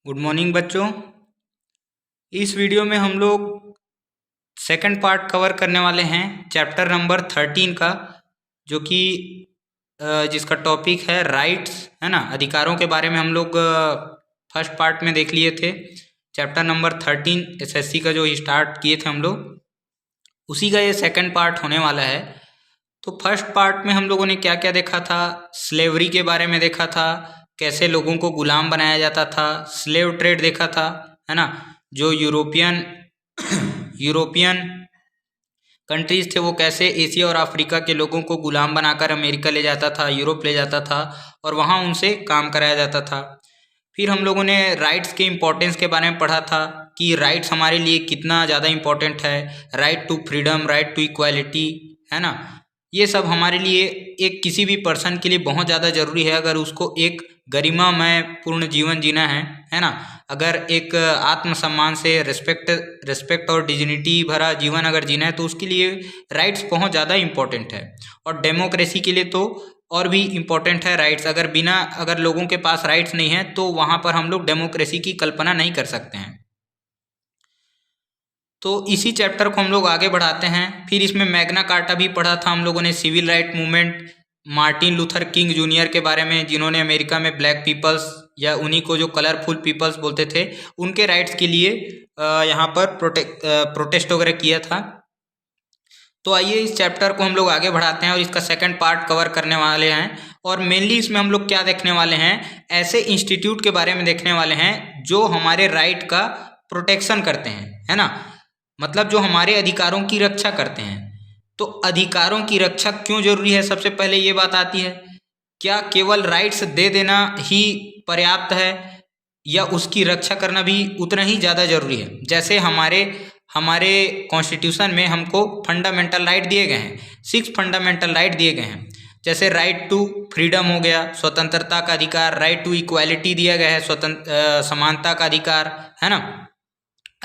Good morning बच्चों। इस video में हम लोग सेकंड पार्ट कवर करने वाले हैं चैप्टर नंबर 13 का, जो कि जिसका टॉपिक है राइट्स, है ना। अधिकारों के बारे में हम लोग फर्स्ट पार्ट में देख लिए थे। चैप्टर नंबर 13 एसएससी का जो स्टार्ट किए थे हम लोग, उसी का ये सेकंड पार्ट होने वाला है। तो फर्स्ट पार्ट में हम लोगों ने क्या क्या देखा था? स्लेवरी के बारे में देखा था, कैसे लोगों को गुलाम बनाया जाता था। स्लेव ट्रेड देखा था, है ना। जो यूरोपियन कंट्रीज थे वो कैसे एशिया और अफ्रीका के लोगों को गुलाम बनाकर अमेरिका ले जाता था, यूरोप ले जाता था और वहाँ उनसे काम कराया जाता था। फिर हम लोगों ने राइट्स के इम्पोर्टेंस के बारे में पढ़ा था कि राइट्स हमारे लिए कितना ज़्यादा इम्पोर्टेंट है। Right to freedom, right to equality, है ना। ये सब हमारे लिए एक किसी भी पर्सन के लिए बहुत ज़्यादा ज़रूरी है। अगर उसको एक गरिमामय पूर्ण जीवन जीना है ना। अगर एक आत्मसम्मान से रिस्पेक्ट और डिग्निटी भरा जीवन अगर जीना है तो उसके लिए राइट्स बहुत ज़्यादा इम्पोर्टेंट है। और डेमोक्रेसी के लिए तो और भी इम्पोर्टेंट है राइट्स। अगर लोगों के पास राइट्स नहीं है तो वहाँ पर हम लोग डेमोक्रेसी की कल्पना नहीं कर सकते हैं। तो इसी चैप्टर को हम लोग आगे बढ़ाते हैं। फिर इसमें मैग्ना कार्टा भी पढ़ा था हम लोगों ने, civil right movement, Martin Luther King junior के बारे में, जिन्होंने अमेरिका में ब्लैक पीपल्स या उन्हीं को जो कलरफुल पीपल्स बोलते थे उनके राइट्स के लिए यहाँ पर प्रोटेस्ट वगैरह किया था। तो आइए इस चैप्टर को हम लोग आगे बढ़ाते हैं और इसका सेकंड पार्ट कवर करने वाले हैं। और मेनली इसमें हम लोग क्या देखने वाले हैं, ऐसे इंस्टीट्यूट के बारे में देखने वाले हैं जो हमारे राइट का प्रोटेक्शन करते हैं, है ना। मतलब जो हमारे अधिकारों की रक्षा करते हैं। तो अधिकारों की रक्षा क्यों जरूरी है, सबसे पहले ये बात आती है। क्या केवल राइट्स दे देना ही पर्याप्त है या उसकी रक्षा करना भी उतना ही ज़्यादा जरूरी है? जैसे हमारे कॉन्स्टिट्यूशन में हमको फंडामेंटल राइट दिए गए हैं, 6 फंडामेंटल राइट दिए गए हैं। जैसे राइट टू फ्रीडम हो गया, स्वतंत्रता का अधिकार। राइट टू इक्वालिटी दिया गया है, समानता का अधिकार, है ना।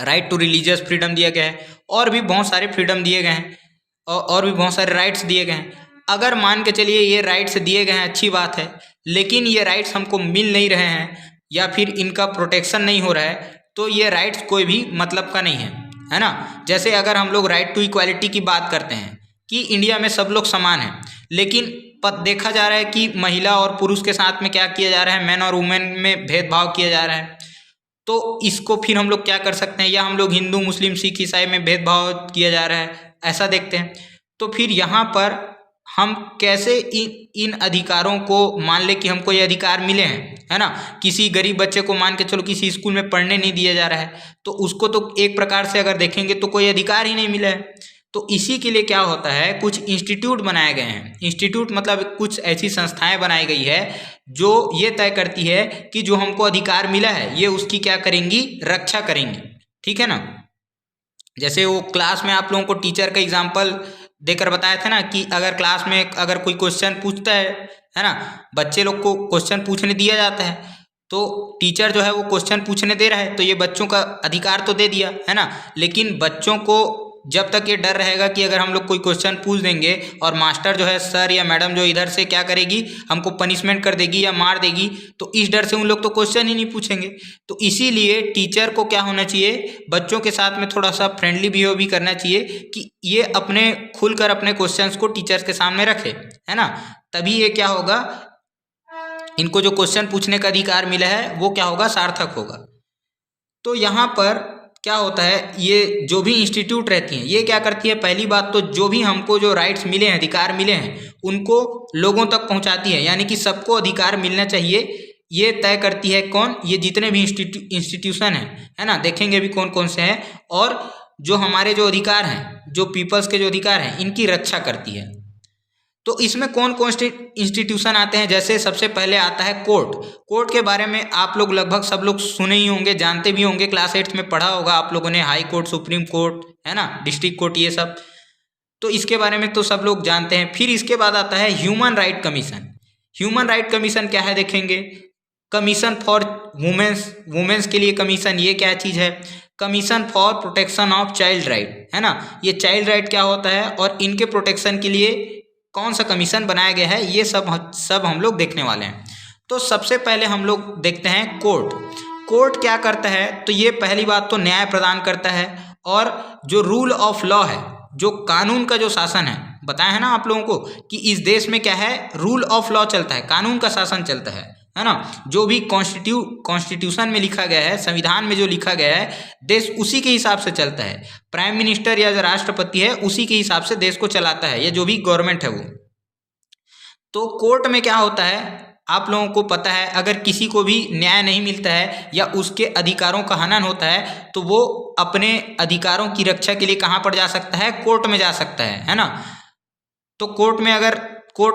राइट टू रिलीजियस फ्रीडम दिया गया है और भी बहुत सारे फ्रीडम दिए गए हैं और भी बहुत सारे राइट्स दिए गए हैं। अगर मान के चलिए ये राइट्स दिए गए हैं, अच्छी बात है, लेकिन ये राइट्स हमको मिल नहीं रहे हैं या फिर इनका प्रोटेक्शन नहीं हो रहा है तो ये राइट्स कोई भी मतलब का नहीं है ना। जैसे अगर हम लोग राइट टू इक्वालिटी की बात करते हैं कि इंडिया में सब लोग समान हैं, लेकिन देखा जा रहा है कि महिला और पुरुष के साथ में क्या किया जा रहा है, मैन और वुमेन में भेदभाव किया जा रहा है। तो इसको फिर हम लोग क्या कर सकते हैं, या हम लोग हिंदू मुस्लिम सिख ईसाई में भेदभाव किया जा रहा है, ऐसा देखते हैं। तो फिर यहाँ पर हम कैसे इन अधिकारों को मान ले कि हमको ये अधिकार मिले हैं, है ना। किसी गरीब बच्चे को मान के चलो किसी स्कूल में पढ़ने नहीं दिया जा रहा है तो उसको तो एक प्रकार से अगर देखेंगे तो कोई अधिकार ही नहीं मिला है। तो इसी के लिए क्या होता है, कुछ इंस्टीट्यूट बनाए गए हैं। इंस्टीट्यूट मतलब कुछ ऐसी संस्थाएं बनाई गई है जो ये तय करती है कि जो हमको अधिकार मिला है ये उसकी क्या करेंगी, रक्षा करेंगी, ठीक है ना। जैसे वो क्लास में आप लोगों को टीचर का एग्जाम्पल देकर बताया था ना कि अगर क्लास में अगर कोई क्वेश्चन पूछता है ना, बच्चे लोग को क्वेश्चन पूछने दिया जाता है तो टीचर जो है वो क्वेश्चन पूछने दे रहा है तो ये बच्चों का अधिकार तो दे दिया, है ना। लेकिन बच्चों को जब तक ये डर रहेगा कि अगर हम लोग कोई क्वेश्चन पूछ देंगे और मास्टर जो है, सर या मैडम जो इधर से क्या करेगी, हमको पनिशमेंट कर देगी या मार देगी, तो इस डर से उन लोग तो क्वेश्चन ही नहीं पूछेंगे। तो इसीलिए टीचर को क्या होना चाहिए, बच्चों के साथ में थोड़ा सा फ्रेंडली बिहेव भी करना चाहिए कि ये अपने खुलकर अपने क्वेश्चंस को टीचर्स के सामने रखे, है ना। तभी ये क्या होगा, इनको जो क्वेश्चन पूछने का अधिकार मिला है वो क्या होगा, सार्थक होगा। तो यहाँ पर क्या होता है, ये जो भी इंस्टीट्यूट रहती हैं ये क्या करती है, पहली बात तो जो भी हमको जो राइट्स मिले हैं, अधिकार मिले हैं, उनको लोगों तक पहुंचाती है। यानी कि सबको अधिकार मिलना चाहिए, ये तय करती है कौन, ये जितने भी इंस्टीट्यूशन है ना। देखेंगे भी कौन कौन से हैं। और जो हमारे जो अधिकार हैं, जो पीपल्स के जो अधिकार हैं, इनकी रक्षा करती है। तो इसमें कौन कौन से इंस्टीट्यूशन आते हैं, जैसे सबसे पहले आता है कोर्ट। कोर्ट के बारे में आप लोग लगभग सब लोग सुने ही होंगे, जानते भी होंगे, क्लास 8 में पढ़ा होगा आप लोगों ने, हाई कोर्ट, सुप्रीम कोर्ट, है ना, डिस्ट्रिक्ट कोर्ट, ये सब। तो इसके बारे में तो सब लोग जानते हैं। फिर इसके बाद आता है human right commission. Human right commission क्या है देखेंगे। कमीशन फॉर वुमेन्स के लिए कमीशन, ये क्या चीज़ है, commission for protection of child right, है ना। ये चाइल्ड राइट क्या होता है और इनके प्रोटेक्शन के लिए कौन सा कमीशन बनाया गया है, ये सब हम लोग देखने वाले हैं। तो सबसे पहले हम लोग देखते हैं कोर्ट। कोर्ट क्या करता है, तो ये पहली बात तो न्याय प्रदान करता है, और जो रूल ऑफ लॉ है, जो कानून का जो शासन है, बताया है ना आप लोगों को कि इस देश में क्या है, रूल ऑफ लॉ चलता है, कानून का शासन चलता है ना। जो भी कॉन्स्टिट्यूशन में लिखा गया है, संविधान में जो लिखा गया है, देश उसी के हिसाब से चलता है। प्राइम मिनिस्टर या जो राष्ट्रपति है उसी के हिसाब से देश को चलाता है, या जो भी गवर्नमेंट है वो। तो कोर्ट में क्या होता है, आप लोगों को पता है, अगर किसी को भी न्याय नहीं मिलता है या उसके अधिकारों का हनन होता है, तो वो अपने अधिकारों की रक्षा के लिए कहाँ पर जा सकता है, कोर्ट में जा सकता है ना। तो कोर्ट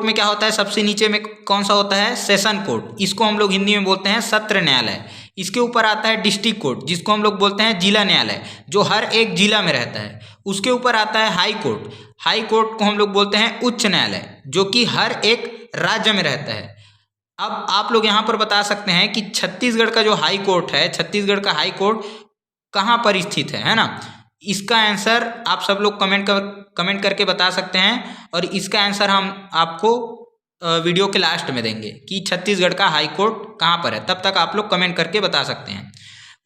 में क्या होता है, सबसे नीचे में कौन सा होता है, सेशन कोर्ट, इसको हम लोग हिंदी में बोलते हैं सत्र न्यायालय। इसके ऊपर आता है डिस्ट्रिक्ट कोर्ट, जिसको हम लोग बोलते हैं जिला न्यायालय, जो हर एक जिला में रहता है। उसके ऊपर आता है हाई कोर्ट, हाई कोर्ट को हम लोग बोलते हैं उच्च न्यायालय, जो कि हर एक राज्य में रहता है। अब आप लोग यहाँ पर बता सकते हैं कि छत्तीसगढ़ का जो हाई कोर्ट है, छत्तीसगढ़ का हाई कोर्ट कहाँ पर स्थित है ना। इसका आंसर आप सब लोग कमेंट करके बता सकते हैं, और इसका आंसर हम आपको वीडियो के लास्ट में देंगे कि छत्तीसगढ़ का हाई कोर्ट कहाँ पर है। तब तक आप लोग कमेंट करके बता सकते हैं।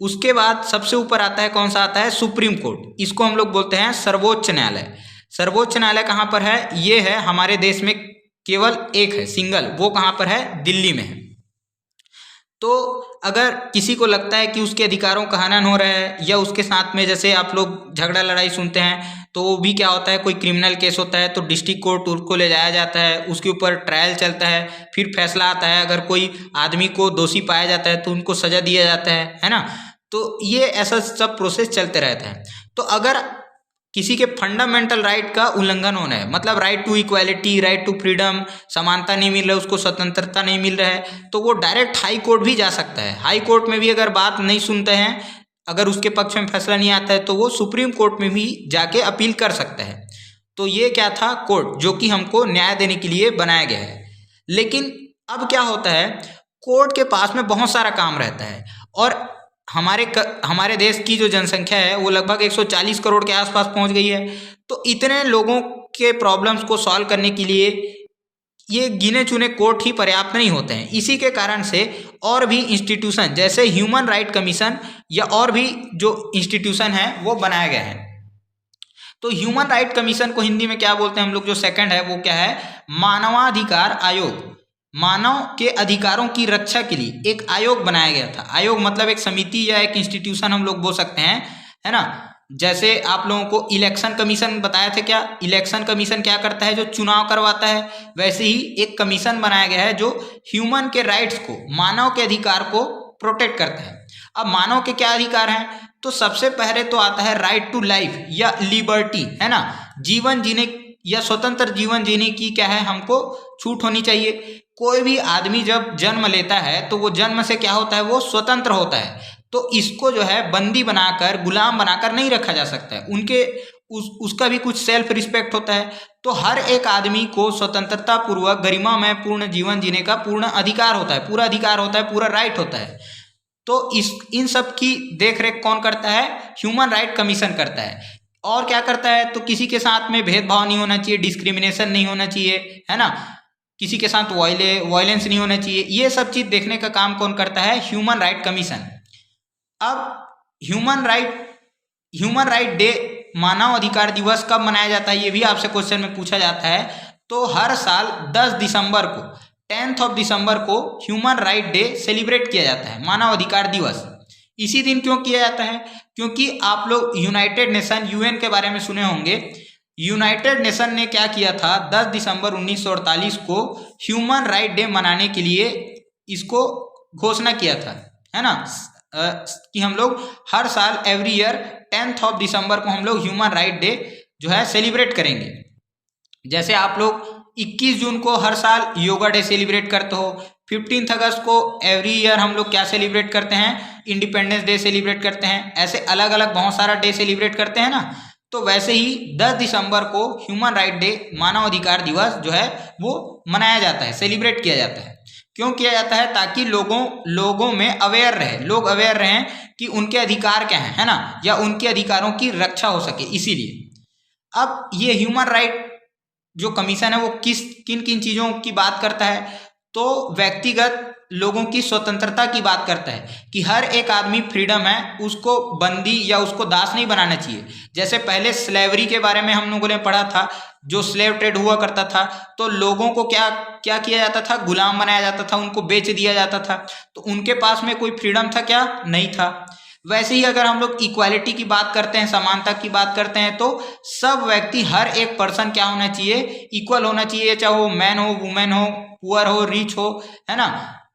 उसके बाद सबसे ऊपर आता है, कौन सा आता है, सुप्रीम कोर्ट, इसको हम लोग बोलते हैं सर्वोच्च न्यायालय। सर्वोच्च न्यायालय कहाँ पर है, ये है हमारे देश में केवल एक है, सिंगल, वो कहाँ पर है, दिल्ली में है। तो अगर किसी को लगता है कि उसके अधिकारों का हनन हो रहा है, या उसके साथ में जैसे आप लोग झगड़ा लड़ाई सुनते हैं, तो वो भी क्या होता है, कोई क्रिमिनल केस होता है तो डिस्ट्रिक्ट कोर्ट उसको ले जाया जाता है, उसके ऊपर ट्रायल चलता है, फिर फैसला आता है। अगर कोई आदमी को दोषी पाया जाता है तो उनको सजा दिया जाता है ना। तो ये ऐसा सब प्रोसेस चलते रहता है। तो अगर किसी के फंडामेंटल राइट का उल्लंघन होना है, मतलब right to equality, right to freedom, समानता नहीं मिल रहा है, उसको स्वतंत्रता नहीं मिल रहा है, तो वो डायरेक्ट हाई कोर्ट भी जा सकता है। हाई कोर्ट में भी अगर बात नहीं सुनते हैं, अगर उसके पक्ष में फैसला नहीं आता है, तो वो सुप्रीम कोर्ट में भी जाके अपील कर सकता है। तो ये क्या था, कोर्ट, जो कि हमको न्याय देने के लिए बनाया गया है। लेकिन अब क्या होता है, कोर्ट के पास में बहुत सारा काम रहता है, और हमारे देश की जो जनसंख्या है वो लगभग 140 करोड़ के आसपास पहुंच गई है। तो इतने लोगों के प्रॉब्लम्स को सॉल्व करने के लिए ये गिने चुने कोर्ट ही पर्याप्त नहीं होते हैं। इसी के कारण से और भी इंस्टीट्यूशन, जैसे ह्यूमन राइट कमीशन या और भी जो इंस्टीट्यूशन है वो बनाया गया है। तो ह्यूमन राइट कमीशन को हिंदी में क्या बोलते हैं हम लोग, जो सेकंड है वो क्या है, मानवाधिकार आयोग। मानव के अधिकारों की रक्षा के लिए एक आयोग बनाया गया था। आयोग मतलब एक समिति या एक इंस्टीट्यूशन हम लोग बोल सकते हैं, है ना। जैसे आप लोगों को इलेक्शन कमीशन बताया था, क्या इलेक्शन कमीशन क्या करता है, जो चुनाव करवाता है, वैसे ही एक कमीशन बनाया गया है जो ह्यूमन के राइट्स को, मानव के अधिकार को प्रोटेक्ट करता है। अब मानव के क्या अधिकार हैं, तो सबसे पहले तो आता है राइट टू लाइफ या लिबर्टी, है ना। जीवन जीने या स्वतंत्र जीवन जीने की क्या है, हमको छूट होनी चाहिए। कोई भी आदमी जब जन्म लेता है तो वो जन्म से क्या होता है, वो स्वतंत्र होता है। तो इसको जो है बंदी बनाकर, गुलाम बनाकर नहीं रखा जा सकता है। उसका भी कुछ सेल्फ रिस्पेक्ट होता है। तो हर एक आदमी को स्वतंत्रता पूर्वक गरिमामय पूर्ण जीवन जीने का पूर्ण अधिकार होता है, पूरा अधिकार होता है, पूरा राइट होता है। तो इन सब की देखरेख कौन करता है, ह्यूमन राइट कमीशन करता है। और क्या करता है, तो किसी के साथ में भेदभाव नहीं होना चाहिए, डिस्क्रिमिनेशन नहीं होना चाहिए, है ना। किसी के साथ वायलेंस नहीं होना चाहिए। ये सब चीज देखने का काम कौन करता है, ह्यूमन राइट कमीशन। अब ह्यूमन राइट डे, मानव अधिकार दिवस कब मनाया जाता है, ये भी आपसे क्वेश्चन में पूछा जाता है। तो हर साल 10 दिसंबर को, 10 दिसंबर को ह्यूमन राइट डे सेलिब्रेट किया जाता है, मानव अधिकार दिवस। इसी दिन क्यों किया जाता है, क्योंकि आप लोग यूनाइटेड नेशन, यूएन के बारे में सुने होंगे। यूनाइटेड नेशन ने क्या किया था, 10 दिसंबर 1948 को ह्यूमन राइट डे मनाने के लिए इसको घोषणा किया था, है ना, कि हम लोग हर साल एवरी ईयर 10 दिसंबर को हम लोग ह्यूमन राइट डे जो है सेलिब्रेट करेंगे। जैसे आप लोग 21 जून को हर साल योगा डे सेलिब्रेट करते हो, 15 अगस्त को एवरी ईयर हम लोग क्या सेलिब्रेट करते हैं, इंडिपेंडेंस डे सेलिब्रेट करते हैं। ऐसे अलग अलग बहुत सारा डे सेलिब्रेट करते हैं ना। तो वैसे ही 10 दिसंबर को ह्यूमन राइट डे, मानव अधिकार दिवस जो है वो मनाया जाता है, सेलिब्रेट किया जाता है। क्यों किया जाता है, ताकि लोगों में अवेयर रहे, लोग अवेयर रहें कि उनके अधिकार क्या हैं, है ना, या उनके अधिकारों की रक्षा हो सके, इसीलिए। अब ये ह्यूमन राइट जो कमीशन है वो किन किन चीज़ों की बात करता है, तो व्यक्तिगत लोगों की स्वतंत्रता की बात करता है कि हर एक आदमी फ्रीडम है, उसको बंदी या उसको दास नहीं बनाना चाहिए। जैसे पहले स्लेवरी के बारे में हम लोगों ने पढ़ा था, जो स्लेव ट्रेड हुआ करता था, तो लोगों को क्या क्या किया जाता था, गुलाम बनाया जाता था, उनको बेच दिया जाता था। तो उनके पास में कोई फ्रीडम था क्या? नहीं था। वैसे ही अगर हम लोग इक्वालिटी की बात करते हैं, समानता की बात करते हैं, तो सब व्यक्ति, हर एक पर्सन क्या होना चाहिए? इक्वल होना चाहिए, चाहे वो मैन हो, वुमेन हो, पुअर हो, रिच हो, है ना,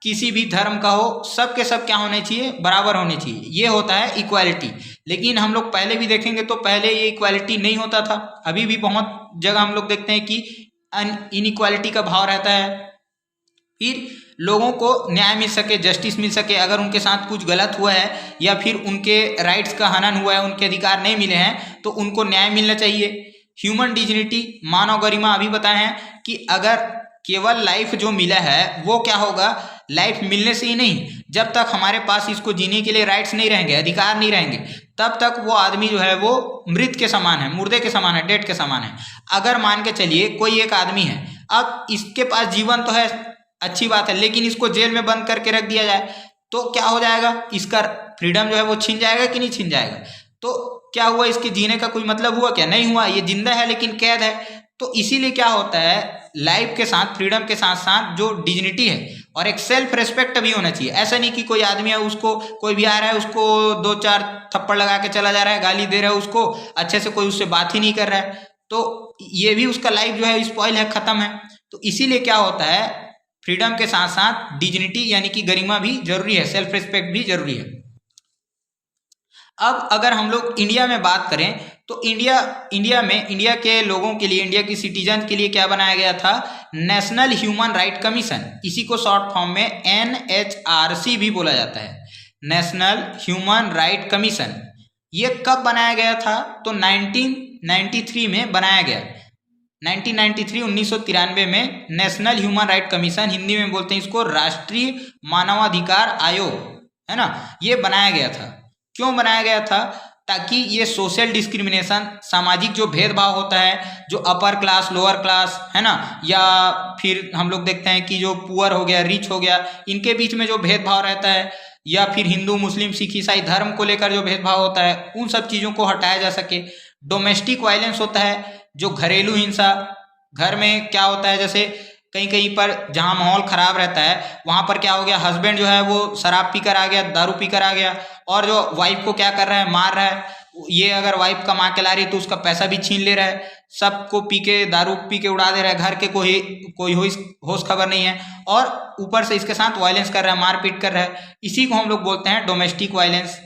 किसी भी धर्म का हो, सब के सब क्या होने चाहिए? बराबर होने चाहिए। ये होता है इक्वालिटी। लेकिन हम लोग पहले भी देखेंगे तो पहले ये इक्वालिटी नहीं होता था। अभी भी बहुत जगह हम लोग देखते हैं कि इनइक्वालिटी का भाव रहता है। फिर लोगों को न्याय मिल सके, जस्टिस मिल सके, अगर उनके साथ कुछ गलत हुआ है या फिर उनके राइट्स का हनन हुआ है, उनके अधिकार नहीं मिले हैं, तो उनको न्याय मिलना चाहिए। ह्यूमन डिग्निटी, मानव गरिमा, अभी बताए हैं कि अगर केवल लाइफ जो मिला है वो क्या होगा? लाइफ मिलने से ही नहीं, जब तक हमारे पास इसको जीने के लिए राइट्स नहीं रहेंगे, अधिकार नहीं रहेंगे, तब तक वो आदमी जो है वो मृत के समान है, मुर्दे के समान है, डेड के समान है। अगर मान के चलिए कोई एक आदमी है, अब इसके पास जीवन तो है, अच्छी बात है, लेकिन इसको जेल में बंद करके रख दिया जाए तो क्या हो जाएगा? इसका फ्रीडम जो है वो छीन जाएगा कि नहीं छीन जाएगा? तो क्या हुआ? इसके जीने का कोई मतलब हुआ क्या? नहीं हुआ। ये जिंदा है लेकिन कैद है। तो इसीलिए क्या होता है, लाइफ के साथ, फ्रीडम के साथ साथ जो डिग्निटी है और एक सेल्फ रेस्पेक्ट भी होना चाहिए। ऐसा नहीं कि कोई आदमी है, उसको कोई भी आ रहा है, उसको 2-4 थप्पड़ लगा के चला जा रहा है, गाली दे रहा है, उसको अच्छे से कोई उससे बात ही नहीं कर रहा है, तो ये भी उसका लाइफ जो है स्पॉइल है, खत्म है। तो इसीलिए क्या होता है, फ्रीडम के साथ साथ डिग्निटी यानी कि गरिमा भी जरूरी है, सेल्फ रिस्पेक्ट भी जरूरी है। अब अगर हम लोग इंडिया में बात करें तो इंडिया के लोगों के लिए, इंडिया की सिटीजन के लिए क्या बनाया गया था? National human right commission. इसी को शॉर्ट फॉर्म में NHRC भी बोला जाता है, नेशनल ह्यूमन राइट कमीशन। ये कब बनाया गया था? तो 1993 में बनाया गया। 1993 में national human right commission, Hindi में बोलते हैं इसको राष्ट्रीय मानवाधिकार आयोग, है ना, ये बनाया गया था। क्यों बनाया गया था? ताकि ये सोशल डिस्क्रिमिनेशन, सामाजिक जो भेदभाव होता है, जो अपर क्लास, लोअर क्लास, है ना, या फिर हम लोग देखते हैं कि जो पुअर हो गया, रिच हो गया, इनके बीच में जो भेदभाव रहता है, या फिर हिंदू, मुस्लिम, सिख, ईसाई धर्म को लेकर जो भेदभाव होता है, उन सब चीज़ों को हटाया जा सके। डोमेस्टिक वायलेंस होता है, जो घरेलू हिंसा, घर में क्या होता है, जैसे कहीं कहीं पर जहाँ माहौल खराब रहता है वहाँ पर क्या हो गया, हस्बैंड जो है वो शराब पीकर आ गया, दारू पीकर आ गया, और जो वाइफ को क्या कर रहा है, मार रहा है। ये अगर वाइफ कमा के ला रही है तो उसका पैसा भी छीन ले रहा है, सबको पी के, दारू पी के उड़ा दे रहा है, घर के कोई होश खबर नहीं है, और ऊपर से इसके साथ वायलेंस कर रहा है, मारपीट कर रहा है। इसी को हम लोग बोलते हैं domestic violence.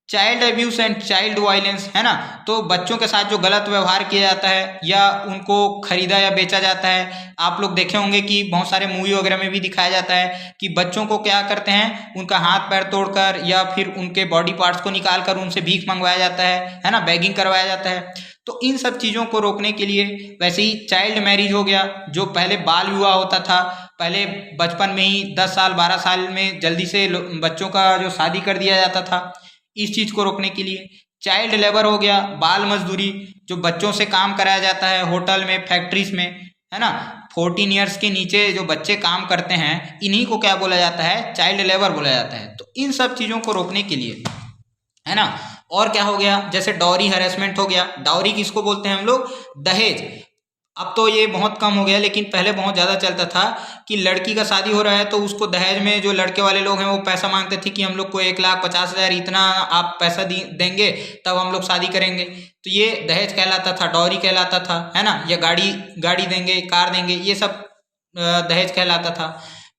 Child abuse and child violence, है ना, तो बच्चों के साथ जो गलत व्यवहार किया जाता है या उनको खरीदा या बेचा जाता है। आप लोग देखे होंगे कि बहुत सारे मूवी वगैरह में भी दिखाया जाता है कि बच्चों को क्या करते हैं, उनका हाथ पैर तोड़कर या फिर उनके बॉडी पार्ट्स को निकाल कर उनसे भीख मंगवाया जाता है ना, बैगिंग करवाया जाता है। तो इन सब चीज़ों को रोकने के लिए, वैसे ही चाइल्ड मैरिज हो गया, जो पहले बाल विवाह होता था, पहले बचपन में ही 10 साल 12 साल में जल्दी से बच्चों का जो शादी कर दिया जाता था, इस चीज़ को रोकने के लिए। चाइल्ड लेबर हो गया, बाल मजदूरी, जो बच्चों से काम कराया जाता है होटल में, फैक्ट्रीज में, है ना, 14 ईयर्स के नीचे जो बच्चे काम करते हैं, इन्हीं को क्या बोला जाता है, चाइल्ड लेबर बोला जाता है। तो इन सब चीज़ों को रोकने के लिए, है ना। और क्या हो गया, जैसे डॉरी हैरेसमेंट हो गया। डॉरी किसको बोलते हैं हम लोग? दहेज। अब तो ये बहुत कम हो गया, लेकिन पहले बहुत ज़्यादा चलता था कि लड़की का शादी हो रहा है तो उसको दहेज में, जो लड़के वाले लोग हैं वो पैसा मांगते थे कि हम लोग को 1,50,000 इतना आप पैसा देंगे तब हम लोग शादी करेंगे। तो ये दहेज कहलाता था, डॉरी कहलाता था, है ना, या गाड़ी देंगे, कार देंगे, ये सब दहेज कहलाता था।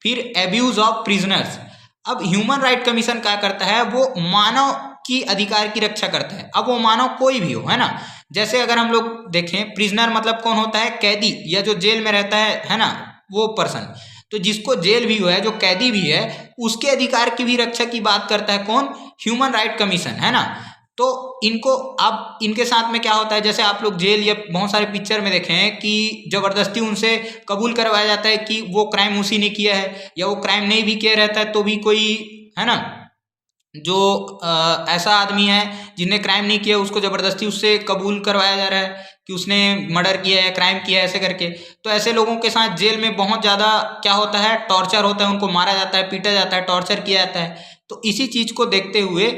फिर एब्यूज ऑफ प्रिजनर्स। अब ह्यूमन राइट कमीशन क्या करता है, वो मानव की अधिकार की रक्षा करता है। अब वो मानव कोई भी हो, है ना, जैसे अगर हम लोग देखें, प्रिजनर मतलब कौन होता है, कैदी, या जो जेल में रहता है ना, वो पर्सन। तो जिसको जेल भी हुआ है, जो कैदी भी है, उसके अधिकार की भी रक्षा की बात करता है कौन, ह्यूमन राइट कमीशन, है ना। तो इनको, अब इनके साथ में क्या होता है, जैसे आप लोग जेल या बहुत सारे पिक्चर में देखे हैं कि जबरदस्ती उनसे कबूल करवाया जाता है कि वो क्राइम उसी ने किया है, या वो क्राइम नहीं भी किया रहता है तो भी कोई, है ना, जो ऐसा आदमी है जिसने क्राइम नहीं किया उसको ज़बरदस्ती उससे कबूल करवाया जा रहा है कि उसने मर्डर किया है, क्राइम किया है, ऐसे करके। तो ऐसे लोगों के साथ जेल में बहुत ज़्यादा क्या होता है, टॉर्चर होता है, उनको मारा जाता है, पीटा जाता है, टॉर्चर किया जाता है। तो इसी चीज़ को देखते हुए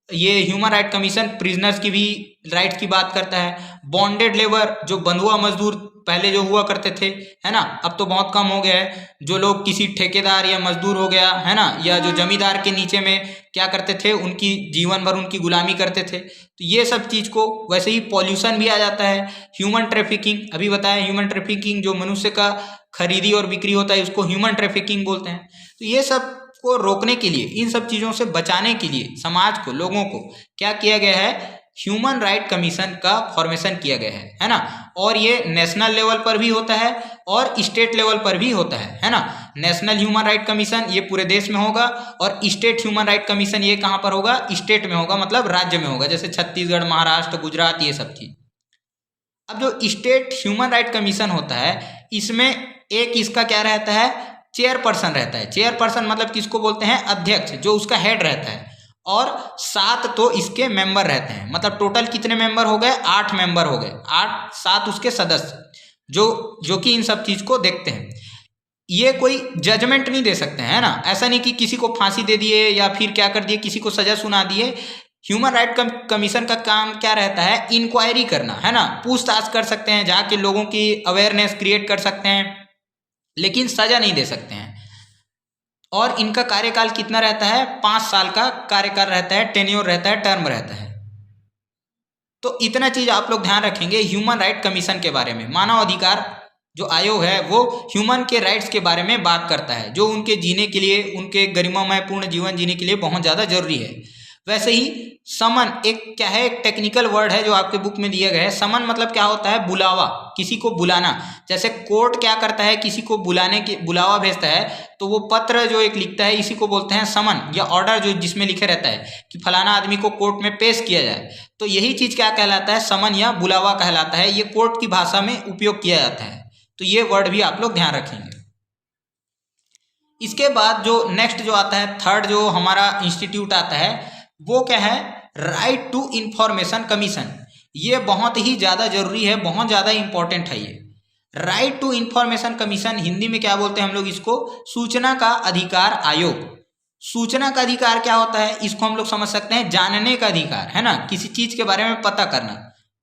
ये ह्यूमन राइट कमीशन प्रिजनर्स की भी राइट्स की बात करता है। बॉन्डेड लेबर, जो बंधुआ मजदूर पहले जो हुआ करते थे, है ना, अब तो बहुत कम हो गया है। जो लोग किसी ठेकेदार या मजदूर हो गया, है ना, या जो जमींदार के नीचे में क्या करते थे, उनकी जीवन भर उनकी गुलामी करते थे, तो ये सब चीज़ को, वैसे ही पॉल्यूशन भी आ जाता है। ह्यूमन ट्रैफिकिंग, अभी बताया, ह्यूमन ट्रैफिकिंग जो मनुष्य का खरीदी और बिक्री होता है उसको ह्यूमन ट्रैफिकिंग बोलते हैं। तो ये सब को रोकने के लिए, इन सब चीज़ों से बचाने के लिए समाज को, लोगों को क्या किया गया है, ह्यूमन राइट कमीशन का फॉर्मेशन किया गया है ना। और ये नेशनल लेवल पर भी होता है और स्टेट लेवल पर भी होता है ना। नेशनल ह्यूमन राइट कमीशन ये पूरे देश में होगा और स्टेट ह्यूमन राइट कमीशन ये कहाँ पर होगा, स्टेट में होगा, मतलब राज्य में होगा, जैसे छत्तीसगढ़, महाराष्ट्र, गुजरात, ये सब चीज। अब जो स्टेट ह्यूमन राइट कमीशन होता है इसमें एक इसका क्या रहता है, चेयरपर्सन रहता है। चेयरपर्सन मतलब किसको बोलते हैं, अध्यक्ष, जो उसका हेड रहता है। और 7 तो इसके मेंबर रहते हैं, मतलब टोटल कितने मेंबर हो गए, 8 मेंबर हो गए, 7 उसके सदस्य जो कि इन सब चीज को देखते हैं। ये कोई जजमेंट नहीं दे सकते हैं, है ना। ऐसा नहीं कि किसी को फांसी दे दिए या फिर क्या कर दिए, किसी को सजा सुना दिए। ह्यूमन राइट कमीशन का काम क्या रहता है, इंक्वायरी करना, है ना, पूछताछ कर सकते हैं, जाके लोगों की अवेयरनेस क्रिएट कर सकते हैं, लेकिन सजा नहीं दे सकते हैं। और इनका कार्यकाल कितना रहता है, 5 साल का कार्यकाल रहता है, टेन्योर रहता है, टर्म रहता है। तो इतना चीज आप लोग ध्यान रखेंगे ह्यूमन राइट कमीशन के बारे में। मानव अधिकार जो आयोग है वो ह्यूमन के राइट्स के बारे में बात करता है, जो उनके जीने के लिए, उनके गरिमामय पूर्ण जीवन जीने के लिए बहुत ज़्यादा जरूरी है। वैसे ही समन एक क्या है, एक टेक्निकल वर्ड है जो आपके बुक में दिया गया है। समन मतलब क्या होता है, बुलावा, किसी को बुलाना। जैसे कोर्ट क्या करता है, किसी को बुलाने के बुलावा भेजता है, तो वो पत्र जो एक लिखता है इसी को बोलते हैं समन, या ऑर्डर, जो जिसमें लिखे रहता है कि फलाना आदमी को कोर्ट में पेश किया जाए। तो यही चीज क्या कहलाता है, समन या बुलावा कहलाता है। ये कोर्ट की भाषा में उपयोग किया जाता है। तो ये वर्ड भी आप लोग ध्यान रखेंगे। इसके बाद जो नेक्स्ट जो आता है, थर्ड जो हमारा इंस्टीट्यूट आता है, वो क्या है, राइट टू इंफॉर्मेशन कमीशन। ये बहुत ही ज़्यादा जरूरी है, बहुत ज़्यादा इंपॉर्टेंट है ये। Right to information commission Hindi में क्या बोलते हैं हम लोग इसको, सूचना का अधिकार आयोग। सूचना का अधिकार क्या होता है, इसको हम लोग समझ सकते हैं जानने का अधिकार, है ना, किसी चीज के बारे में पता करना।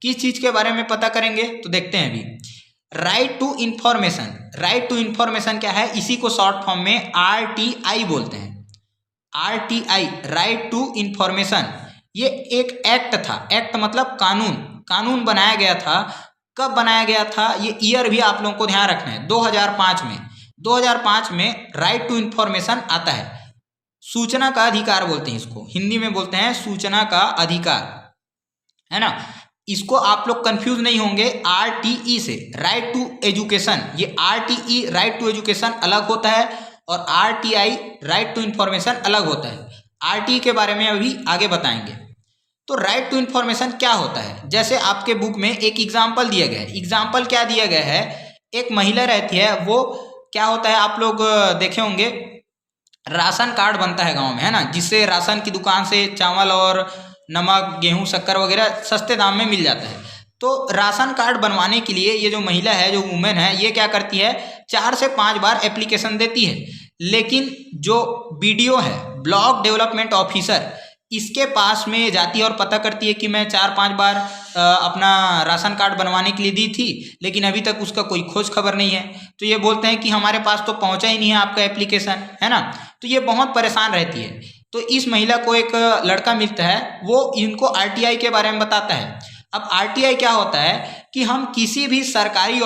किस चीज के बारे में पता करेंगे तो देखते हैं अभी। Right to information, right to information क्या है, इसी को शॉर्ट फॉर्म में RTI बोलते हैं। RTI, राइट टू इंफॉर्मेशन, ये एक एक्ट था। एक्ट मतलब कानून, कानून बनाया गया था। कब बनाया गया था, ये ईयर भी आप लोगों को ध्यान रखना है, 2005 में। 2005 में राइट टू इंफॉर्मेशन आता है। सूचना का अधिकार बोलते हैं इसको, हिंदी में बोलते हैं सूचना का अधिकार, है ना। इसको आप लोग कंफ्यूज नहीं होंगे RTE से, राइट टू एजुकेशन। ये RTE राइट टू एजुकेशन अलग होता है और RTI राइट टू इंफॉर्मेशन अलग होता है। RTE के बारे में अभी आगे बताएंगे। तो राइट टू इंफॉर्मेशन क्या होता है, जैसे आपके बुक में एक एग्जाम्पल दिया गया है। एग्जाम्पल क्या दिया गया है, एक महिला रहती है, वो क्या होता है, आप लोग देखे होंगे, राशन कार्ड बनता है गांव में, है ना, जिससे राशन की दुकान से चावल और नमक, गेहूं, शक्कर वगैरह सस्ते दाम में मिल जाता है। तो राशन कार्ड बनवाने के लिए ये जो महिला है, जो वुमेन है, ये क्या करती है, 4 से 5 बार एप्लीकेशन देती है। लेकिन जो BDO है, ब्लॉक डेवलपमेंट ऑफिसर, इसके पास में जाती है और पता करती है कि मैं 4-5 बार अपना राशन कार्ड बनवाने के लिए दी थी, लेकिन अभी तक उसका कोई खोज खबर नहीं है। तो ये बोलते हैं कि हमारे पास तो पहुंचा ही नहीं है आपका एप्लीकेशन, है ना। तो ये बहुत परेशान रहती है। तो इस महिला को एक लड़का मिलता है, वो इनको RTI के बारे में बताता है। अब RTI क्या होता है कि हम किसी भी सरकारी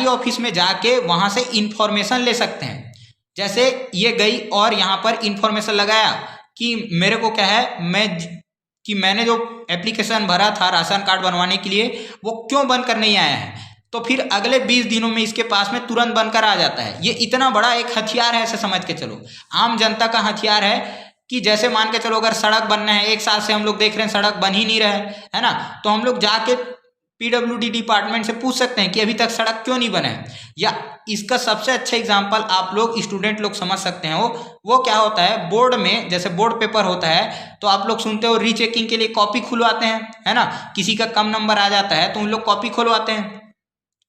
ऑफिस में जाके वहां से इंफॉर्मेशन ले सकते हैं। जैसे ये गई और यहाँ पर इंफॉर्मेशन लगाया कि मेरे को क्या है, मैंने जो एप्लीकेशन भरा था राशन कार्ड बनवाने के लिए, वो क्यों बनकर नहीं आया है। तो फिर अगले 20 दिनों में इसके पास में तुरंत बनकर आ जाता है। ये इतना बड़ा एक हथियार है, ऐसे समझ के चलो, आम जनता का हथियार है। कि जैसे मान के चलो, अगर सड़क बनना है, 1 साल से हम लोग देख रहे हैं सड़क बन ही नहीं रहा है ना, तो हम लोग जाके पीडब्ल्यूडी डिपार्टमेंट से पूछ सकते हैं कि अभी तक सड़क क्यों नहीं बना है। या इसका सबसे अच्छा एग्जांपल आप लोग स्टूडेंट लोग समझ सकते हैं, वो क्या होता है, बोर्ड में जैसे बोर्ड पेपर होता है तो आप लोग सुनते हो रीचेकिंग के लिए कॉपी खुलवाते हैं, है ना, किसी का कम नंबर आ जाता है तो उन लोग कॉपी खुलवाते हैं।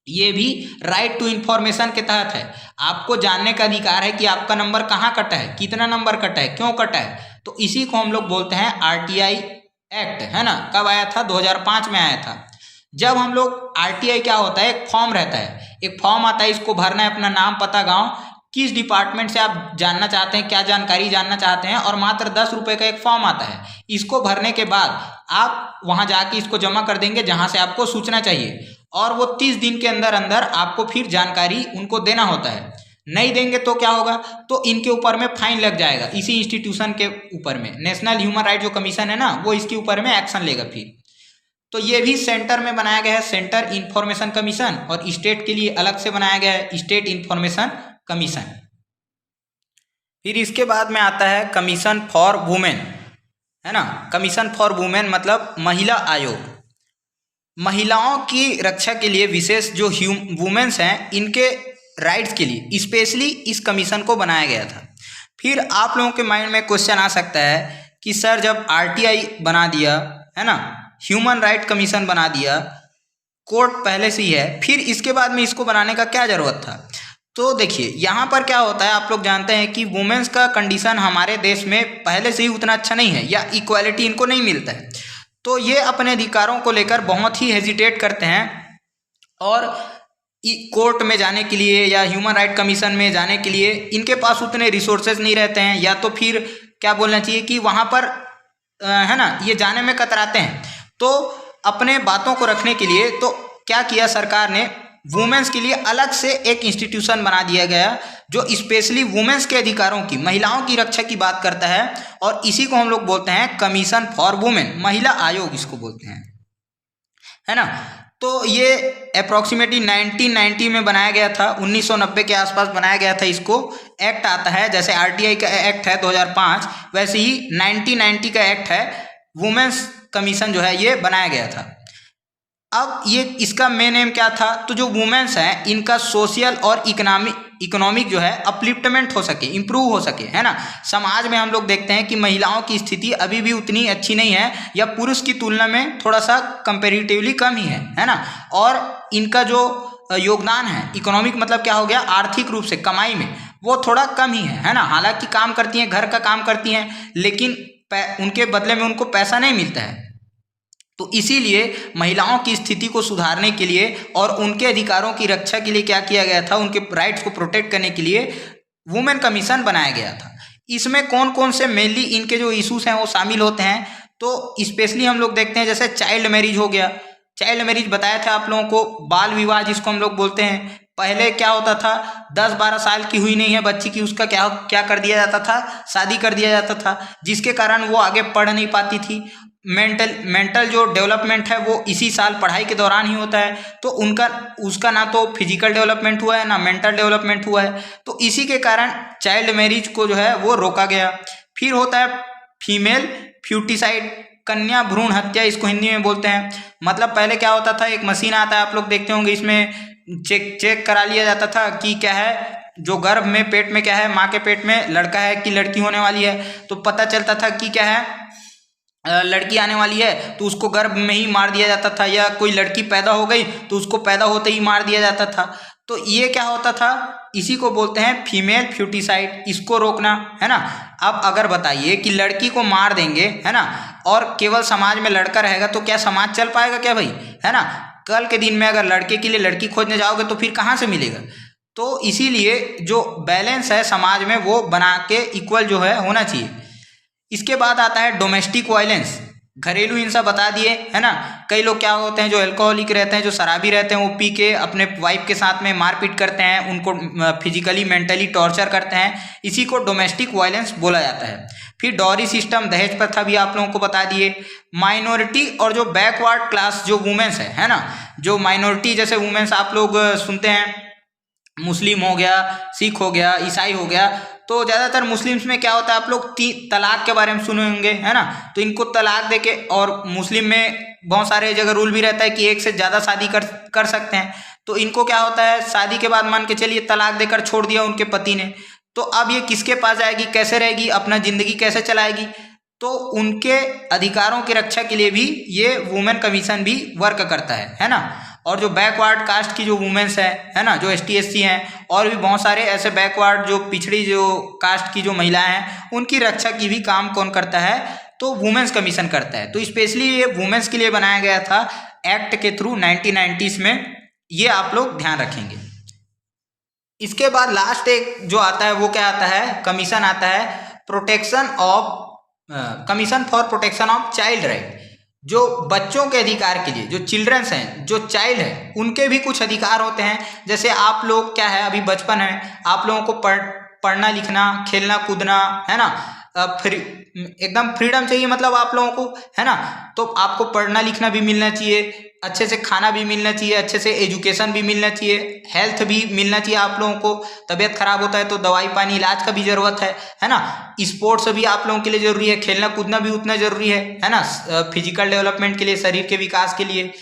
ये भी राइट टू इंफॉर्मेशन के तहत है, आपको जानने का अधिकार है कि आपका नंबर कहाँ कटा है, कितना नंबर कटा है, क्यों कटा है। तो इसी को हम लोग बोलते हैं आरटीआई एक्ट, है ना। कब आया था, 2005 में आया था। जब हम लोग आरटीआई क्या होता है, एक फॉर्म रहता है, एक फॉर्म आता है, इसको भरना है, अपना नाम पता गांव, किस डिपार्टमेंट से आप जानना चाहते हैं, क्या जानकारी जानना चाहते हैं, और मात्र 10 रुपये का एक फॉर्म आता है। इसको भरने के बाद आप वहां जाके इसको जमा कर देंगे जहां से आपको सूचना चाहिए, और वो 30 दिन के अंदर अंदर आपको फिर जानकारी उनको देना होता है। नहीं देंगे तो क्या होगा, तो इनके ऊपर में फाइन लग जाएगा, इसी इंस्टीट्यूशन के ऊपर में नेशनल ह्यूमन राइट जो कमीशन है ना, वो इसके ऊपर में एक्शन लेगा फिर। तो ये भी सेंटर में बनाया गया है, सेंटर इंफॉर्मेशन कमीशन, और स्टेट के लिए अलग से बनाया गया है स्टेट इंफॉर्मेशन कमीशन। फिर इसके बाद में आता है कमीशन फॉर वुमेन, है ना। कमीशन फॉर वुमेन मतलब महिला आयोग। महिलाओं की रक्षा के लिए विशेष जो वुमेन्स हैं, इनके राइट्स के लिए स्पेशली इस कमीशन को बनाया गया था। फिर आप लोगों के माइंड में क्वेश्चन आ सकता है कि सर जब आरटीआई बना दिया, है ना, ह्यूमन राइट कमीशन बना दिया, कोर्ट पहले से ही है, फिर इसके बाद में इसको बनाने का क्या ज़रूरत था। तो देखिए यहाँ पर क्या होता है, आप लोग जानते हैं कि वुमेन्स का कंडीशन हमारे देश में पहले से ही उतना अच्छा नहीं है, या इक्वालिटी इनको नहीं मिलता है। तो ये अपने अधिकारों को लेकर बहुत ही हेजिटेट करते हैं, और कोर्ट में जाने के लिए या ह्यूमन राइट कमीशन में जाने के लिए इनके पास उतने रिसोर्सेज नहीं रहते हैं, या तो फिर क्या बोलना चाहिए कि वहाँ पर है ना, ये जाने में कतराते हैं। तो अपने बातों को रखने के लिए तो क्या किया सरकार ने, वुमेन्स के लिए अलग से एक इंस्टीट्यूशन बना दिया गया जो स्पेशली वुमेन्स के अधिकारों की, महिलाओं की रक्षा की बात करता है, और इसी को हम लोग बोलते हैं कमीशन फॉर वुमेन, महिला आयोग इसको बोलते हैं, है ना। तो ये अप्रॉक्सीमेटली 1990 में बनाया गया था, 1990 के आसपास बनाया गया था। इसको एक्ट आता है, जैसे आरटीआई का एक्ट है 2005, वैसे ही 1990 का एक्ट है, वुमेन्स कमीशन जो है ये बनाया गया था। अब ये इसका मेन एम क्या था, तो जो वुमेन्स हैं इनका सोशल और इकोनॉमिक जो है अपलिफ्टमेंट हो सके, इम्प्रूव हो सके, है ना। समाज में हम लोग देखते हैं कि महिलाओं की स्थिति अभी भी उतनी अच्छी नहीं है, या पुरुष की तुलना में थोड़ा सा कंपेरेटिवली कम ही है ना। और इनका जो योगदान है इकोनॉमिक मतलब क्या हो गया, आर्थिक रूप से कमाई में वो थोड़ा कम ही है ना। हालांकि काम करती हैं, घर का काम करती हैं, लेकिन उनके बदले में उनको पैसा नहीं मिलता है। तो इसीलिए महिलाओं की स्थिति को सुधारने के लिए और उनके अधिकारों की रक्षा के लिए क्या किया गया था, उनके राइट्स को प्रोटेक्ट करने के लिए वुमेन कमीशन बनाया गया था। इसमें कौन कौन से मेनली इनके जो इश्यूज हैं वो शामिल होते हैं, तो स्पेशली हम लोग देखते हैं जैसे चाइल्ड मैरिज हो गया। चाइल्ड मैरिज बताया था आप लोगों को, बाल विवाह जिसको हम लोग बोलते हैं। पहले क्या होता था, 10-12 साल की हुई नहीं है बच्ची की, उसका क्या कर दिया जाता था, शादी कर दिया जाता था, जिसके कारण वो आगे पढ़ नहीं पाती थी। मेंटल जो डेवलपमेंट है वो इसी साल पढ़ाई के दौरान ही होता है, तो उसका ना तो फिजिकल डेवलपमेंट हुआ है ना मेंटल डेवलपमेंट हुआ है। तो इसी के कारण चाइल्ड मैरिज को जो है वो रोका गया। फिर होता है फीमेल फ्यूटिसाइड, कन्या भ्रूण हत्या इसको हिंदी में बोलते हैं। मतलब पहले क्या होता था, एक मशीन आता है, आप लोग देखते होंगे, इसमें चेक करा लिया जाता था कि क्या है, जो गर्भ में पेट में क्या है, माँ के पेट में लड़का है कि लड़की होने वाली है, तो पता चलता था कि क्या है, लड़की आने वाली है तो उसको गर्भ में ही मार दिया जाता था, या कोई लड़की पैदा हो गई तो उसको पैदा होते ही मार दिया जाता था। तो ये क्या होता था, इसी को बोलते हैं फीमेल फ्यूटिसाइड, इसको रोकना, है ना। अब अगर बताइए कि लड़की को मार देंगे, है ना, और केवल समाज में लड़का रहेगा तो क्या समाज चल पाएगा क्या भाई, है ना। कल के दिन में अगर लड़के के लिए लड़की खोजने जाओगे तो फिर कहाँ से मिलेगा। तो इसीलिए जो बैलेंस है समाज में वो बना के इक्वल जो है होना चाहिए। इसके बाद आता है डोमेस्टिक वायलेंस, घरेलू हिंसा बता दिए, है ना। कई लोग क्या होते हैं जो अल्कोहलिक रहते हैं, जो शराबी रहते हैं, वो पी के अपने वाइफ के साथ में मारपीट करते हैं, उनको फिजिकली मेंटली टॉर्चर करते हैं, इसी को डोमेस्टिक वायलेंस बोला जाता है। फिर डॉरी सिस्टम, दहेज प्रथा भी आप लोगों को बता दिए। माइनॉरिटी और जो बैकवर्ड क्लास जो वुमेन्स है ना, जो माइनॉरिटी जैसे वुमेन्स आप लोग सुनते हैं, मुस्लिम हो गया, सिख हो गया, ईसाई हो गया, तो ज़्यादातर मुस्लिम्स में क्या होता है, आप लोग तलाक के बारे में सुने होंगे, है ना। तो इनको तलाक देके, और मुस्लिम में बहुत सारे जगह रूल भी रहता है कि एक से ज़्यादा शादी कर सकते हैं। तो इनको क्या होता है, शादी के बाद मान के चलिए तलाक देकर छोड़ दिया उनके पति ने, तो अब ये किसके पास जाएगी, कैसे रहेगी, अपना ज़िंदगी कैसे चलाएगी। तो उनके अधिकारों की रक्षा के लिए भी ये वुमेन कमीशन भी वर्क करता है ना। और जो बैकवर्ड कास्ट की जो वुमेन्स है ना, जो ST SC हैं, और भी बहुत सारे ऐसे बैकवर्ड जो पिछड़ी जो कास्ट की जो महिलाएं हैं, उनकी रक्षा की भी काम कौन करता है, तो वुमेन्स कमीशन करता है। तो स्पेशली ये वुमेन्स के लिए बनाया गया था एक्ट के थ्रू 1990s में, ये आप लोग ध्यान रखेंगे। इसके बाद लास्ट एक जो आता है वो क्या आता है, कमीशन आता है commission for protection of child right. जो बच्चों के अधिकार के लिए, जो चिल्ड्रंस हैं, जो चाइल्ड है, उनके भी कुछ अधिकार होते हैं। जैसे आप लोग क्या है, अभी बचपन है, आप लोगों को पढ़ना लिखना, खेलना कूदना, है ना, एकदम फ्रीडम चाहिए मतलब आप लोगों को, है ना। तो आपको पढ़ना लिखना भी मिलना चाहिए, अच्छे से खाना भी मिलना चाहिए, अच्छे से एजुकेशन भी मिलना चाहिए, हेल्थ भी मिलना चाहिए। आप लोगों को तबीयत खराब होता है तो दवाई पानी इलाज का भी ज़रूरत है ना। स्पोर्ट्स भी आप लोगों के लिए ज़रूरी है, खेलना कूदना भी उतना ज़रूरी है ना, फिजिकल डेवलपमेंट के लिए, शरीर के विकास के लिए।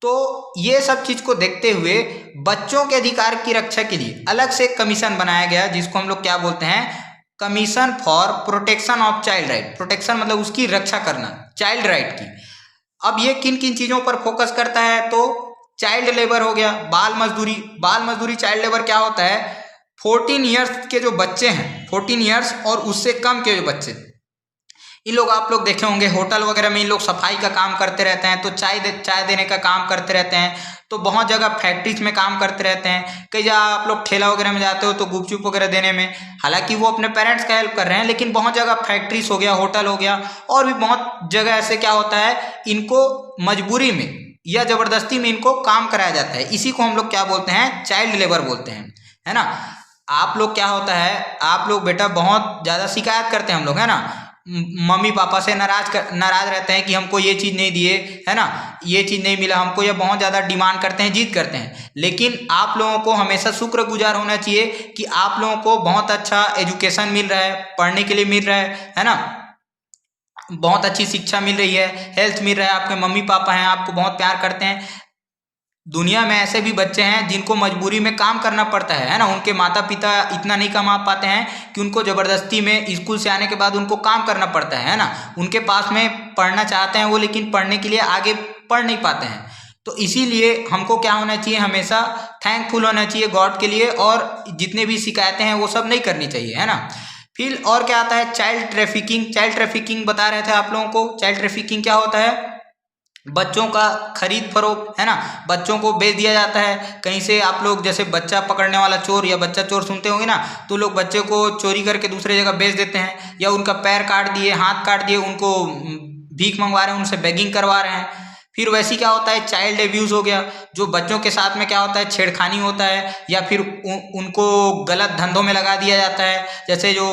तो ये सब चीज़ को देखते हुए बच्चों के अधिकार की रक्षा के लिए अलग से एक कमीशन बनाया गया, जिसको हम लोग क्या बोलते हैं, commission for protection of child right. Protection मतलब उसकी रक्षा करना, चाइल्ड राइट की। अब ये किन किन चीज़ों पर फोकस करता है, तो चाइल्ड लेबर हो गया, बाल मजदूरी। बाल मजदूरी, चाइल्ड लेबर क्या होता है, 14 ईयर्स के जो बच्चे हैं, 14 ईयर्स और उससे कम के जो बच्चे, इन लोग आप लोग देखे होंगे होटल वगैरह में इन लोग सफाई का काम करते रहते हैं, तो चाय देने का काम करते रहते हैं, तो बहुत जगह फैक्ट्रीज में काम करते रहते हैं। कई जगह आप लोग ठेला वगैरह में जाते हो तो गुपचुप वगैरह देने में, हालांकि वो अपने पेरेंट्स का हेल्प कर रहे हैं, लेकिन बहुत जगह फैक्ट्रीज हो गया, होटल हो गया, और भी बहुत जगह ऐसे क्या होता है, इनको मजबूरी में या ज़बरदस्ती में इनको काम कराया जाता है। इसी को हम लोग क्या बोलते हैं, चाइल्ड लेबर बोलते हैं, है ना। आप लोग क्या होता है, आप लोग बेटा बहुत ज़्यादा शिकायत करते हैं हम लोग, है ना, मम्मी पापा से नाराज रहते हैं कि हमको ये चीज़ नहीं दिए, है ना, ये चीज़ नहीं मिला हमको, या बहुत ज़्यादा डिमांड करते हैं, जिद करते हैं। लेकिन आप लोगों को हमेशा शुक्रगुजार होना चाहिए कि आप लोगों को बहुत अच्छा एजुकेशन मिल रहा है, पढ़ने के लिए मिल रहा है ना, बहुत अच्छी शिक्षा मिल रही है, हेल्थ मिल रहा है, आपके मम्मी पापा हैं, आपको बहुत प्यार करते हैं। दुनिया में ऐसे भी बच्चे हैं जिनको मजबूरी में काम करना पड़ता है ना, उनके माता पिता इतना नहीं कमा पाते हैं कि उनको ज़बरदस्ती में स्कूल से आने के बाद उनको काम करना पड़ता है ना। उनके पास में पढ़ना चाहते हैं वो, लेकिन पढ़ने के लिए आगे पढ़ नहीं पाते हैं। तो इसीलिए हमको क्या होना चाहिए, हमेशा थैंकफुल होना चाहिए गॉड के लिए, और जितने भी शिकायतें हैं वो सब नहीं करनी चाहिए, है ना। फिर और क्या आता है, चाइल्ड ट्रैफिकिंग। चाइल्ड ट्रैफिकिंग बता रहे थे आप लोगों को। चाइल्ड ट्रैफिकिंग क्या होता है, बच्चों का खरीद फरोख्त, है ना, बच्चों को बेच दिया जाता है कहीं से। आप लोग जैसे बच्चा पकड़ने वाला चोर या बच्चा चोर सुनते होंगे ना, तो लोग बच्चे को चोरी करके दूसरे जगह बेच देते हैं, या उनका पैर काट दिए, हाथ काट दिए, उनको भीख मंगवा रहे हैं, उनसे बेगिंग करवा रहे हैं। फिर वैसे क्या होता है, चाइल्ड एब्यूज़ हो गया, जो बच्चों के साथ में क्या होता है, छेड़खानी होता है, या फिर उनको गलत धंधों में लगा दिया जाता है। जैसे जो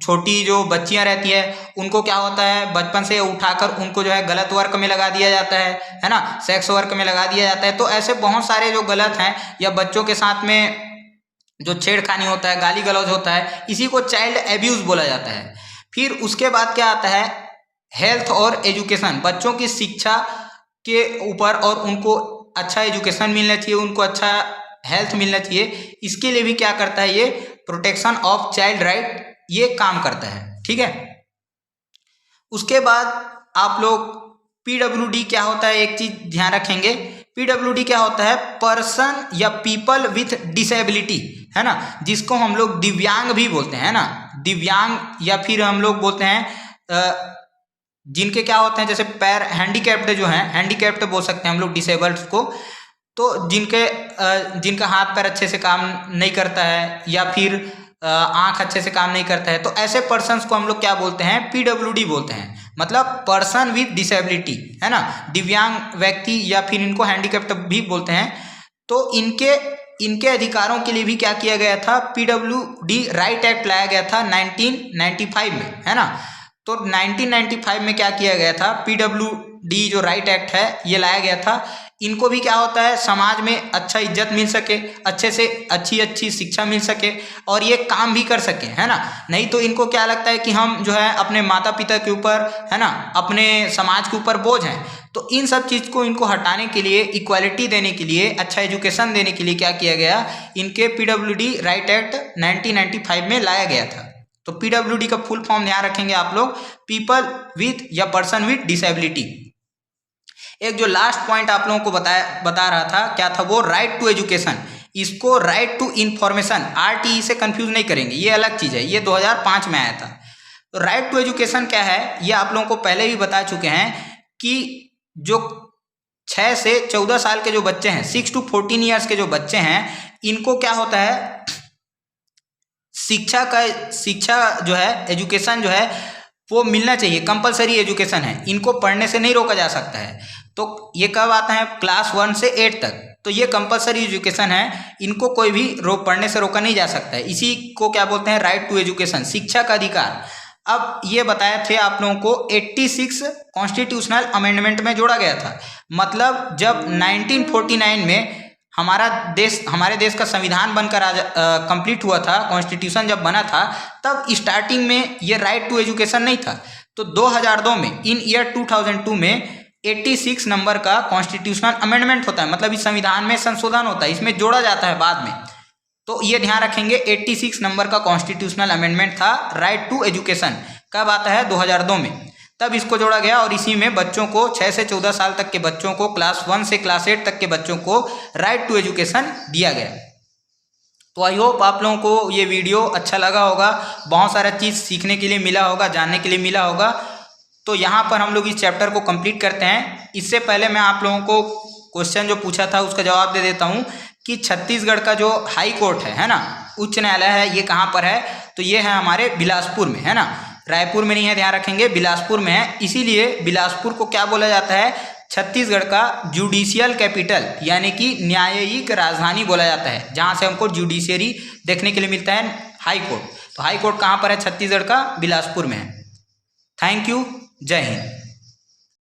छोटी जो बच्चियां रहती है, उनको क्या होता है, बचपन से उठाकर उनको जो है गलत वर्क में लगा दिया जाता है ना, सेक्स वर्क में लगा दिया जाता है। तो ऐसे बहुत सारे जो गलत हैं, या बच्चों के साथ में जो छेड़खानी होता है, गाली गलौज होता है, इसी को चाइल्ड एब्यूज़ बोला जाता है। फिर उसके बाद क्या आता है, हेल्थ और एजुकेशन। बच्चों की शिक्षा के ऊपर, और उनको अच्छा एजुकेशन मिलना चाहिए, उनको अच्छा हेल्थ मिलना चाहिए, इसके लिए भी क्या करता है, ये प्रोटेक्शन ऑफ चाइल्ड राइट ये काम करता है, ठीक है। उसके बाद आप लोग PWD क्या होता है, एक चीज ध्यान रखेंगे। PWD क्या होता है, पर्सन या पीपल विथ डिसेबिलिटी, है ना, जिसको हम लोग दिव्यांग भी बोलते हैं, है ना, दिव्यांग, या फिर हम लोग बोलते हैं जिनके क्या होते हैं, जैसे पैर हैंडीकैप्ड जो हैं, हैंडीकैप्ड बोल सकते हैं हम लोग डिसेबल्ड को। तो जिनका हाथ पैर अच्छे से काम नहीं करता है, या फिर आँख अच्छे से काम नहीं करता है, तो ऐसे पर्सन्स को हम लोग क्या बोलते हैं, PWD बोलते हैं, मतलब पर्सन विथ डिसेबिलिटी, है ना, दिव्यांग व्यक्ति, या फिर इनको हैंडीकैप्ड भी बोलते हैं। तो इनके अधिकारों के लिए भी क्या किया गया था, PWD राइट एक्ट लाया गया था 1995 में, है ना। तो 1995 में क्या किया गया था, PWD जो राइट एक्ट है ये लाया गया था। इनको भी क्या होता है, समाज में अच्छा इज्जत मिल सके, अच्छे से अच्छी शिक्षा मिल सके और ये काम भी कर सके, है ना। नहीं तो इनको क्या लगता है कि हम जो है अपने माता पिता के ऊपर, है ना, अपने समाज के ऊपर बोझ हैं। तो इन सब चीज़ को इनको हटाने के लिए, इक्वालिटी देने के लिए, अच्छा एजुकेशन देने के लिए क्या किया गया, इनके पीडब्ल्यूडी राइट एक्ट 1995 में लाया गया था। तो पीडब्ल्यूडी का फुल फॉर्म ध्यान रखेंगे आप लोग, पीपल विथ या पर्सन विथ डिसेबिलिटी। एक जो लास्ट पॉइंट आप लोगों को बता रहा था, क्या था वो, राइट टू एजुकेशन। इसको राइट टू इंफॉर्मेशन, RTE से कंफ्यूज नहीं करेंगे, ये अलग चीज़ है, ये 2005 में आया था। तो राइट टू एजुकेशन क्या है, ये आप लोगों को पहले भी बता चुके हैं कि जो 6 से 14 साल के जो बच्चे हैं, 6 to 14 ईयर्स के जो बच्चे हैं, इनको क्या होता है, शिक्षा जो है, एजुकेशन जो है वो मिलना चाहिए, कंपलसरी एजुकेशन है, इनको पढ़ने से नहीं रोका जा सकता है। तो ये कब आता है, क्लास 1 से 8 तक, तो ये कंपलसरी एजुकेशन है, इनको कोई भी पढ़ने से रोका नहीं जा सकता है। इसी को क्या बोलते हैं, राइट टू एजुकेशन, शिक्षा का अधिकार। अब ये बताए थे आप लोगों को 86 कॉन्स्टिट्यूशनल अमेंडमेंट में जोड़ा गया था। मतलब जब 1949 में हमारे देश का संविधान बनकर कंप्लीट हुआ था, कॉन्स्टिट्यूशन जब बना था, तब स्टार्टिंग में ये राइट टू एजुकेशन नहीं था। तो 2002 में, इन ईयर 2002 में 86 नंबर का कॉन्स्टिट्यूशनल अमेंडमेंट होता है, मतलब इस संविधान में संशोधन होता है, इसमें जोड़ा जाता है बाद में। तो ये ध्यान रखेंगे, 86 नंबर का कॉन्स्टिट्यूशनल अमेंडमेंट था, राइट टू एजुकेशन कब आता है, 2002 में, तब इसको जोड़ा गया। और इसी में बच्चों को 6 से 14 साल तक के बच्चों को, क्लास 1 से क्लास 8 तक के बच्चों को राइट टू एजुकेशन दिया गया। तो आई होप आप लोगों को ये वीडियो अच्छा लगा होगा, बहुत सारा चीज़ सीखने के लिए मिला होगा, जानने के लिए मिला होगा। तो यहाँ पर हम लोग इस चैप्टर को कंप्लीट करते हैं। इससे पहले मैं आप लोगों को क्वेश्चन जो पूछा था उसका जवाब दे देता हूँ कि छत्तीसगढ़ का जो हाई कोर्ट है ना, उच्च न्यायालय है, ये कहाँ पर है, तो ये है हमारे बिलासपुर में, है ना, रायपुर में नहीं है, ध्यान रखेंगे, बिलासपुर में है। इसीलिए बिलासपुर को क्या बोला जाता है, छत्तीसगढ़ का जुडिशियल कैपिटल, यानी कि न्यायिक राजधानी बोला जाता है, जहाँ से हमको जुडिशियरी देखने के लिए मिलता है, हाई कोर्ट। तो हाई कोर्ट कहाँ पर है, छत्तीसगढ़ का बिलासपुर में है। थैंक यू, जय हिंद।